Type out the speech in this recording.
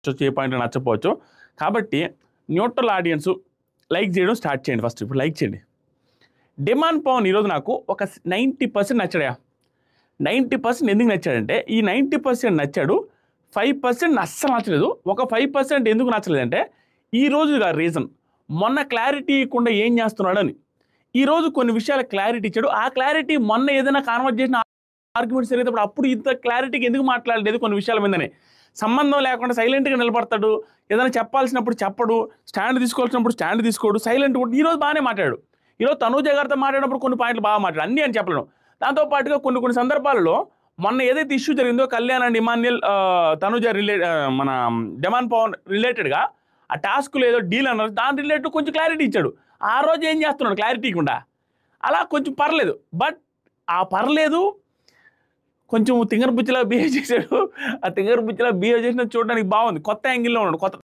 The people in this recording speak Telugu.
ఏ పాయింట్ నచ్చపోవచ్చు. కాబట్టి న్యూట్రల్ ఆడియన్స్ లైక్ చేయడం స్టార్ట్ చేయండి. ఫస్ట్ ఇప్పుడు లైక్ చేయండి. డిమాండ్ పవన్ ఈరోజు నాకు ఒక 90% నచ్చాడయా. 90% ఎందుకు నచ్చాడంటే ఈ 90% నచ్చాడు, 5% అస్సలు నచ్చలేదు. ఒక 5% ఎందుకు నచ్చలేదంటే ఈ రోజు రీజన్ మొన్న క్లారిటీ ఇవ్వకుండా ఏం చేస్తున్నాడు అని. ఈరోజు కొన్ని విషయాల క్లారిటీ ఇచ్చాడు. ఆ క్లారిటీ మొన్న ఏదైనా కాన్వర్ట్ చేసిన ఆర్గ్యుమెంట్స్ జరిగేటప్పుడు అప్పుడు ఇంత క్లారిటీకి ఎందుకు మాట్లాడలేదు కొన్ని విషయాల మీదనే. సంబంధం లేకుండా సైలెంట్గా నిలబడతాడు. ఏదైనా చెప్పాల్సినప్పుడు చెప్పడు, స్టాండ్ తీసుకోవాల్సినప్పుడు స్టాండ్ తీసుకోడు, సైలెంట్ కూడా. ఈరోజు బాగానే మాట్లాడు. ఈరోజు తనూజ గారితో మాట్లాడినప్పుడు కొన్ని పాయింట్లు బాగా మాట్లాడు, అన్నీ అని చెప్పలేను. దాంతోపాటుగా కొన్ని సందర్భాల్లో మొన్న ఏదైతే ఇష్యూ జరిగిందో కళ్యాణ్ అండ్ ఇమాన్యుయల్ తనూజ మన డిమాండ్ పవన్ రిలేటెడ్గా ఆ టాస్క్లో ఏదో డీల్ అన్నారు, దాని రిలేటెడ్ కొంచెం క్లారిటీ ఇచ్చాడు. ఆ రోజు ఏం చేస్తున్నాడు క్లారిటీ ఇవ్వకుండా, అలా కొంచెం పర్లేదు. బట్ ఆ పర్లేదు కొంచెం తింగర బుచ్చిలా బిహేవ్ చేశాడు. ఆ తింగర బుచ్చిలా బిహేవ్ చేసినది చూడడానికి బాగుంది. కొత్త యాంగిల్లో ఉన్నాడు. కొత్త